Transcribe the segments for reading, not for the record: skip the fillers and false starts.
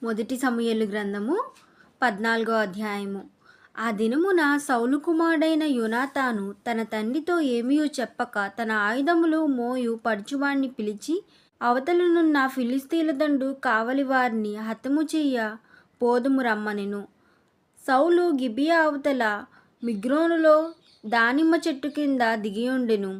మొదటి సమూయేలు గ్రంథము 14వ అధ్యాయము. ఆ దినమున సౌలు కుమారుడైన యోనాతాను తన తండ్రితో ఏమీయూ చెప్పక తన ఆయుధములు మోయు పడుచువాణ్ణి పిలిచి, అవతలనున్న ఫిలిస్తీయుల దండు కావలి వారిని హతము చెయ్య పోదుము రమ్మనెను. సౌలు గిబియా అవతల మిగ్రోనులో దానిమ్మ చెట్టు కింద దిగియుండెను.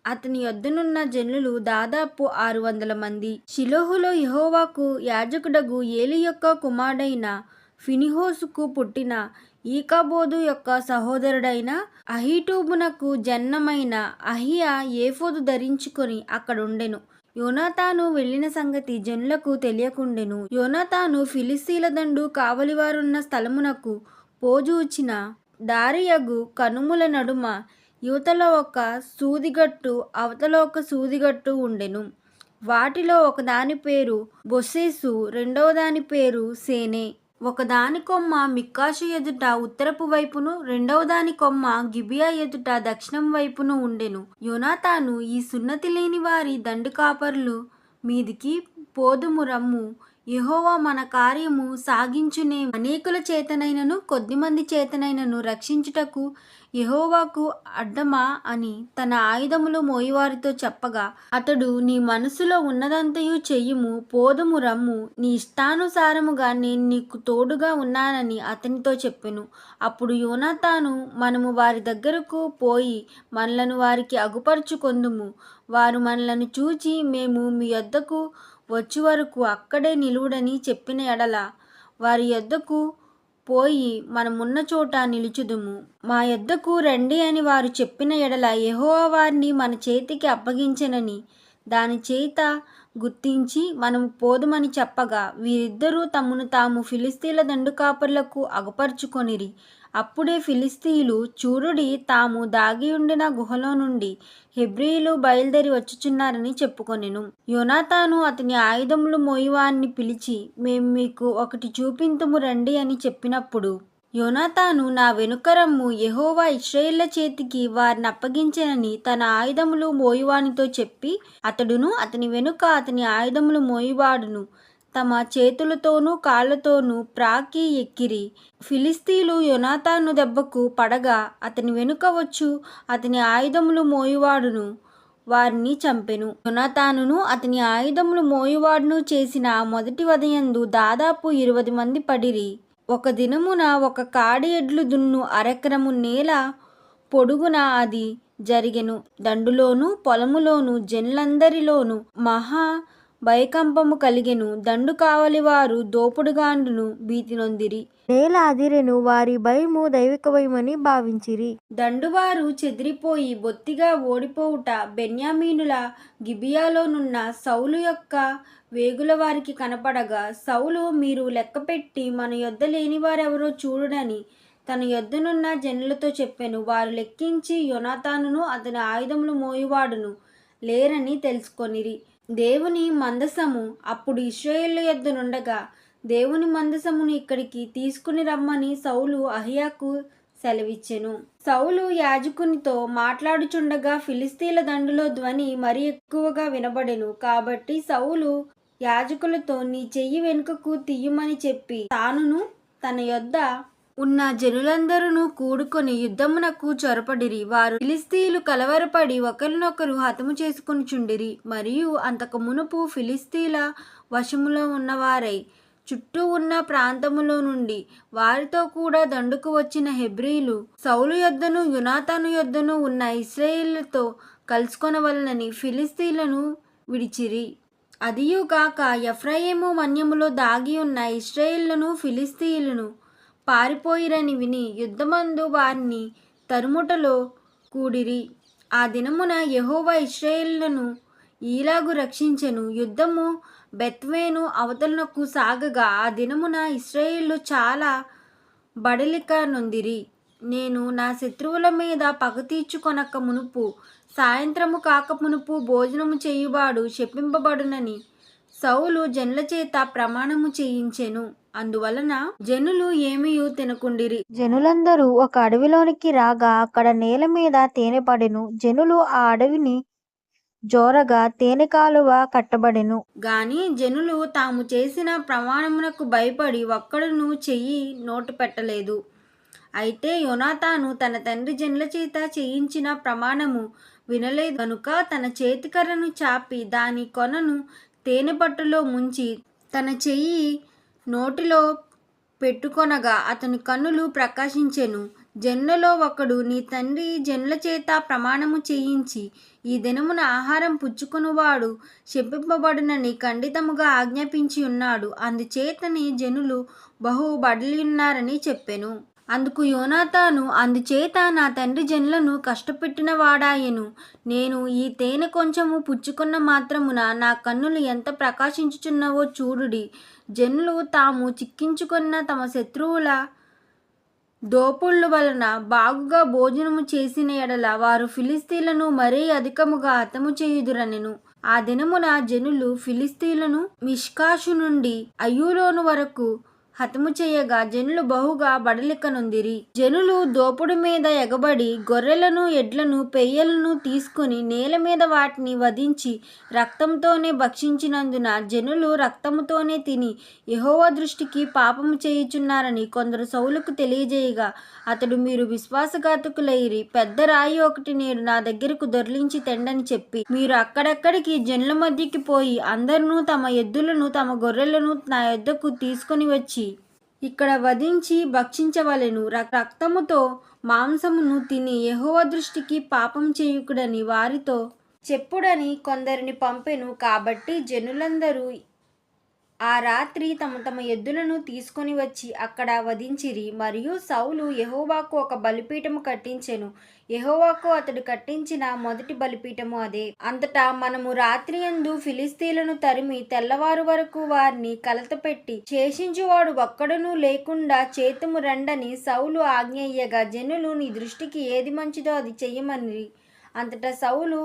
అతని యొద్దనున్న జనులు దాదాపు 600 మంది. షిలోహులో యెహోవాకు యాజకుడగు ఏలి యొక్క కుమారుడైన ఫినెహాసుకు పుట్టిన ఈకాబోదు యొక్క సహోదరుడైన అహీటూబునకు జననమైన అహీయా ఏఫోదు ధరించుకొని అక్కడుండెను. యోనాతాను వెళ్ళిన సంగతి జనులకు తెలియకుండెను. యోనాతాను ఫిలిస్తీయుల దండు కావలివారున్న స్థలమునకు పోజూచిన దారియగు కనుమల నడుమ యువతల ఒక సూదిగట్టు, అవతల ఒక సూదిగట్టు ఉండెను. వాటిలో ఒకదాని పేరు బొస్సేసు, రెండవ దాని పేరు సేనే. ఒకదాని కొమ్మ మిక్కాషు ఎదుట ఉత్తరపు వైపును, రెండవ దాని కొమ్మ గిబియా ఎదుట దక్షిణం వైపును ఉండెను. యోనాతాను, ఈ సున్నతి లేని వారి దండు కాపరులు మీదికి పోదుము రమ్ము, యెహోవా మన కార్యము సాగించునే, అనేకుల చేతనైనను కొద్దిమంది చేతనైనను రక్షించుటకు యెహోవాకు అడ్డమా అని తన ఆయుధములు మోయివారితో చెప్పగా, అతడు, నీ మనసులో ఉన్నదంతయు చెయ్యుము, పోదుము రమ్ము, నీ ఇష్టానుసారముగా నేను నీకు తోడుగా ఉన్నానని అతనితో చెప్పెను. అప్పుడు యోనాతాను, మనము వారి దగ్గరకు పోయి మనలను వారికి అగుపరుచుకొందుము, వారు మనలను చూచి మేము మీ యొద్దకు వచ్చి వరకు అక్కడే నిలువుడని చెప్పిన ఎడల వారి యొద్దకు పోయి మనమున్న చోట నిలుచుదుము. మా యొద్దకు రండి అని వారు చెప్పిన ఎడల యెహోవా వారిని మన చేతికి అప్పగించెనని దాని చేత గుర్తించి మనము పోదుమని చెప్పగా, వీరిద్దరూ తమను తాము ఫిలిస్తీయుల దండు కాపరులకు అగపరుచుకొనిరి. అప్పుడే ఫిలిస్తీయులు, చూడుడి, తాము దాగియుండిన గుహలో నుండి హెబ్రీయులు బయలుదేరి వచ్చుచున్నారని చెప్పుకొనెను. యోనాతాను అతని ఆయుధములు మోయువారిని పిలిచి, మేము మీకు ఒకటి చూపింతుము రండి అని చెప్పినప్పుడు, యోనాతాను, నా వెనుక రమ్ము, యెహోవా ఇశ్రాయేళ్ల చేతికి వారిని అప్పగించెనని తన ఆయుధములు మోయువానితో చెప్పి, అతడును అతని వెనుక అతని ఆయుధములు మోయువాడును తమ చేతులతోనూ కాళ్లతోనూ ప్రాకి ఎక్కిరి. ఫిలిస్తీయులు యోనాతాను దెబ్బకు పడగా అతని వెనుక వచ్చు అతని ఆయుధములు మోయువాడును వారిని చంపెను. యోనాతానును అతని ఆయుధములు మోయువాడును చేసిన మొదటి వధయందు దాదాపు 20 మంది పడిరి. ఒక దినమున ఒక కాడి ఎడ్లు దున్ను అరెకరము నేల పొడుగున అది జరిగెను. దండులోను పొలములోను జనులందరిలోను మహా భయకంపము కలిగెను. దండు కావలి వారు దోపుడుగాండును భీతి నొందిరి. నేల అదిరెను, వారి భయము దైవిక భయమని భావించిరి. దండువారు చెదిరిపోయి బొత్తిగా ఓడిపోవుట బెన్యామీనుల గిబియాలోనున్న సౌలు యొక్క వేగుల వారికి కనపడగా, సౌలు, మీరు లెక్కపెట్టి మన యొద్ద లేని వారెవరో చూడుడని తన యొద్దనున్న జనులతో చెప్పెను. వారు లెక్కించి యోనాతానును అతని ఆయుధములు మోయువాడును లేరని తెలుసుకొనిరి. దేవుని మందసము అప్పుడు ఇశ్రాయేలు యొద్ద నుండగా దేవుని మందసమును ఇక్కడికి తీసుకుని రమ్మని సౌలు అహీయాకు సెలవిచ్చెను. సౌలు యాజకునితో మాట్లాడుచుండగా ఫిలిస్తీయుల దండులో ధ్వని మరి ఎక్కువగా వినబడెను. కాబట్టి సౌలు యాజకులతో, నీ చెయ్యి వెనుకకు తీయుమని చెప్పి తానును తన యొద్ద ఉన్న జనులందరూ కూడుకొని యుద్ధమునకు చొరపడిరి. వారు ఫిలిస్తీయులు కలవరపడి ఒకరినొకరు హతము చేసుకొనుచుండిరి. మరియు అంతకు మునుపు ఫిలిస్తీయుల వశములో ఉన్నవారై చుట్టూ ఉన్న ప్రాంతములో నుండి వారితో కూడా దండుకు వచ్చిన హెబ్రీయులు సౌలు యొద్దను యోనాతాను యొద్దను ఉన్న ఇశ్రాయేలుతో కలుసుకొనవలనని ఫిలిస్తీయులను విడిచిరి. అదియుగాక ఎఫ్రాయిము మన్యములో దాగి ఉన్న ఇశ్రాయేలును ఫిలిస్తీయులను పారిపోయిరని విని యుద్ధమందు వారిని తరుముటలో కూడిరి. ఆ దినమున యెహోవా ఇశ్రాయేలును ఈలాగు రక్షించెను. యుద్ధము బెత్వేను అవతలనకు సాగగా ఆ దినమున ఇశ్రాయేలు చాలా బడలిక నొందిరి. నేను నా శత్రువుల మీద పగ తీర్చుకొనక మునుపు, సాయంత్రము కాక మునుపు భోజనము చేయువాడు శపింపబడునని సౌలు జనుల చేత ప్రమాణము చేయించెను. అందువలన జనులు ఏమీయూ తినకుండిరి. జనులందరూ ఒక అడవిలోనికి రాగా అక్కడ నేల మీద తేనె పడెను. జనులు ఆ అడవిని జోరగా తేనె కాలువ కట్టబడెను. గాని జనులు తాము చేసిన ప్రమాణమునకు భయపడి ఒక్కడును చెయ్యి నోటు పెట్టలేదు. అయితే యోనాతాను తన తండ్రి జనుల చేత చేయించిన ప్రమాణము వినలేదు గనుక తన చేతికర్రను చాపి దాని కొనను తేనె పట్టులో ముంచి తన చెయ్యి నోటిలో పెట్టుకొనగా అతని కన్నులు ప్రకాశించెను. జనులలో ఒకడు, నీ తండ్రి జనుల చేత ప్రమాణము చేయించి ఈ దినమున ఆహారం పుచ్చుకొనువాడు శపింపబడునని ఖండితముగా ఆజ్ఞాపించి ఉన్నాడు. అందుచేతనే జనులు బహు బడలియున్నారని చెప్పెను. అందుకు యోనాతాను, అందుచేత నా తండ్రి జనులను కష్టపెట్టిన వాడాయెను. నేను ఈ తేనె కొంచెము పుచ్చుకున్న మాత్రమున నా కన్నులు ఎంత ప్రకాశించుచున్నవో చూడుడి. జనులు తాము చిక్కించుకున్న తమ శత్రువుల దోపుళ్ళ వలన బాగుగా భోజనము చేసిన ఎడల వారు ఫిలిస్తీన్లను మరీ అధికముగా హతము చేయుదురనెను. ఆ దినమున జనులు ఫిలిస్తీన్లను మిష్కాషు నుండి అయ్యూలోను వరకు హతము చేయగా జనులు బహుగా బడలికనొందిరి. జనులు దోపుడు మీద ఎగబడి గొర్రెలను ఎడ్లను పెయ్యలను తీసుకుని నేల మీద వాటిని వధించి రక్తంతోనే భక్షించినందున జనులు రక్తముతోనే తిని యెహోవా దృష్టికి పాపము చేయుచున్నారని కొందరు సౌలుకు తెలియజేయగా అతడు, మీరు విశ్వాసఘాతకులైరి. పెద్ద రాయి ఒకటి నేడు నా దగ్గరకు దొర్లించి తెండని చెప్పి మీరు అక్కడక్కడికి జనుల మధ్యకి పోయి అందరూ తమ ఎద్దులను తమ గొర్రెలను నా యొద్దకు తీసుకుని వచ్చి ఇక్కడ వధించి భక్షించవలెను. రక్తముతో మాంసమును తిని యెహోవా దృష్టికి పాపం చేయుకుడని వారితో చెప్పుడని కొందరిని పంపెను. కాబట్టి జనులందరూ ఆ రాత్రి తమ తమ ఎద్దులను తీసుకొని వచ్చి అక్కడ వధించిరి. మరియు సౌలు యెహోవాకు ఒక బలిపీఠము కట్టించెను. యెహోవాకు అతడు కట్టించిన మొదటి బలిపీఠము అదే. అంతటా మనము రాత్రియందు ఫిలిస్తీన్లను తరిమి తెల్లవారు వరకు వారిని కలతపెట్టి శేషించువాడు ఒక్కడునూ లేకుండా చేతుము రండని సౌలు ఆజ్ఞ ఇయ్యగా జనులు, నీ దృష్టికి ఏది మంచిదో అది చెయ్యమనిరి. అంతటా సౌలు,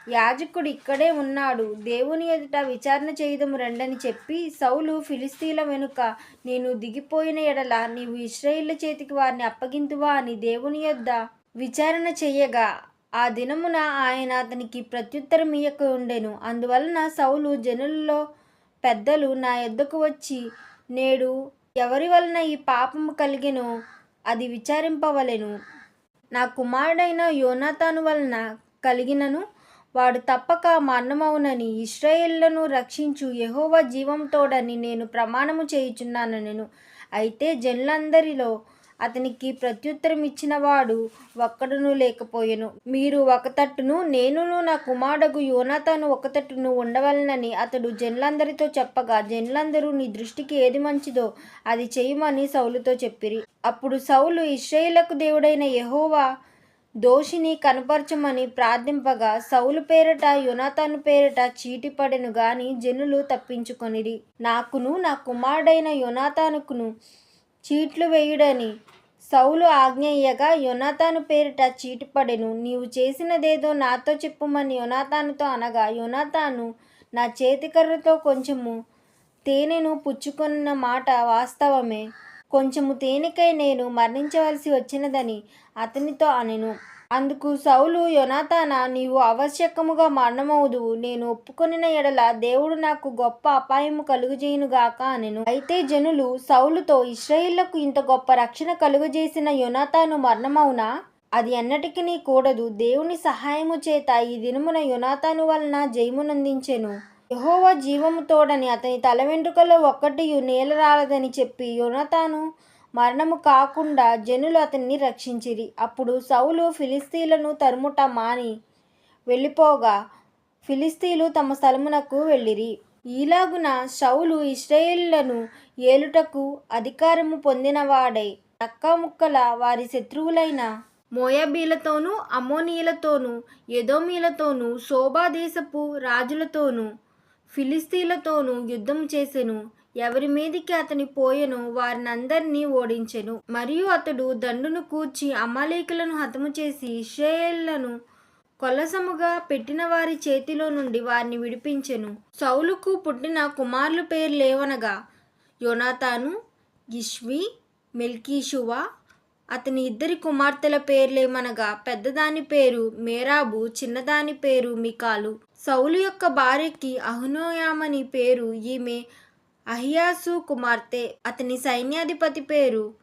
యాజకుడు ఇక్కడే ఉన్నాడు, దేవుని ఎదుట విచారణ చేయుదము రండని చెప్పి సౌలు ఫిలిస్తీన్ల వెనుక నేను దిగిపోయిన ఎడల నీవు ఇశ్రాయేలు చేతికి వారిని అప్పగింతువా అని దేవుని యొద్ద విచారణ చెయ్యగా ఆ దినమున ఆయన అతనికి ప్రత్యుత్తరం ఇయ్యక ఉండెను. అందువలన సౌలు జనులలో పెద్దలు నా యొద్దకు వచ్చి నేడు ఎవరి వలన ఈ పాపము కలిగెనో అది విచారింపవలెను. నా కుమారుడైన యోనాతాను వలన కలిగినను వాడు తప్పక మరణమవునని ఇశ్రాయేలును రక్షించు యెహోవా జీవంతోడని నేను ప్రమాణము చేయుచున్నానెను. అయితే జనులందరిలో అతనికి ప్రత్యుత్తరం ఇచ్చిన వాడు ఒక్కడునూ లేకపోయెను. మీరు ఒక తట్టును నేనును నా కుమారుడగు యోనాతాను ఒక తట్టును ఉండవలెనని అతడు జనులందరితో చెప్పగా జనులందరూ నీ దృష్టికి ఏది మంచిదో అది చేయమని సౌలుతో చెప్పిరి. అప్పుడు సౌలు ఇశ్రాయేలుకు దేవుడైన యెహోవా దోషిని కనపరచమని ప్రార్థింపగా సౌలు పేరట యోనాతాను పేరట చీటి పడెను గాని జనులు తప్పించుకొనిరి. నాకును నా కుమారుడైన యోనాతానుకును చీట్లు వేయుడని సౌలు ఆజ్ఞ ఇయ్యగా యోనాతాను పేరిట చీటి పడెను. నీవు చేసినదేదో నాతో చెప్పుమని యోనాతానుతో అనగా యోనాతాను, నా చేతికర్రతో కొంచెము తేనెను పుచ్చుకొన్న మాట వాస్తవమే. కొంచెము తేనెకై నేను మరణించవలసి వచ్చినదని అతనితో అనెను. అందుకు సౌలు, యోనాతానా, నీవు ఆవశ్యకముగా మరణమవుదువు. నేను ఒప్పుకొనిన ఎడల దేవుడు నాకు గొప్ప అపాయము కలుగజేయునుగాక అనెను. అయితే జనులు సౌలుతో, ఇశ్రాయేలుకు ఇంత గొప్ప రక్షణ కలుగజేసిన యోనాతాను మరణమవునా? అది ఎన్నటికినీ కూడదు. దేవుని సహాయము చేత ఈ దినమున యోనాతాను వలన జయమునందించెను. యెహోవా జీవము తోడని అతని తల వెంట్రుకలో ఒక్కటియు నేల రాలదని చెప్పి యోనాతాను మరణము కాకుండా జనులు అతన్ని రక్షించిరి. అప్పుడు సౌలు ఫిలిస్తీన్లను తరుముట మాని వెళ్ళిపోగా ఫిలిస్తీన్లు తమ స్థలమునకు వెళ్ళిరి. ఈలాగున సౌలు ఇశ్రాయేలులను ఏలుటకు అధికారము పొందినవాడై నక్కముక్కల వారి శత్రువులైన మోయాబీలతోనూ అమ్మోనీయులతోనూ ఎదోమీయులతోనూ సోబా దేశపు రాజులతోనూ ఫిలిస్తీన్లతోనూ యుద్ధం చేసెను. ఎవరి మీదికి అతని పోయెనో వారినందరినీ ఓడించెను. మరియు అతడు దండును కూర్చి అమాలేకులను హతము చేసి ఇశ్రాయేలును కొలసముగా పెట్టిన వారి చేతిలో నుండి వారిని విడిపించెను. సౌలుకు పుట్టిన కుమారుల పేర్లేవనగా యోనాతాను, యిష్వి, మెల్కీషువ, అతని ఇద్దరి కుమార్తెల పేర్లేమనగా పెద్దదాని పేరు మేరాబు, చిన్నదాని పేరు మికాలు. సౌలు యొక్క భార్యకి అహునోయామని పేరు. ఈమె అహియాసు కుమార్తె. అతని సైన్యాధిపతి పేరు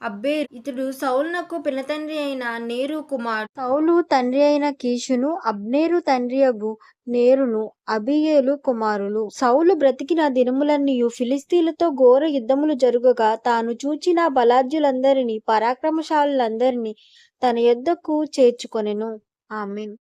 అబ్బేరు. ఇతడు సౌలునకు పినతండ్రి అయిన నేరు కుమారుడు. సౌలు తండ్రి అయిన కీషును, అబ్నేరు తండ్రియగు నేరును అబీయేలు కుమారులు. సౌలు బ్రతికిన దినములన్నీయు ఫిలిష్తీయులతో ఘోర యుద్ధములు జరుగగా తాను చూచిన బలాఢ్యులందరినీ పరాక్రమశాలులందరినీ తన యొద్దకు చేర్చుకొనెను. ఆమేన్.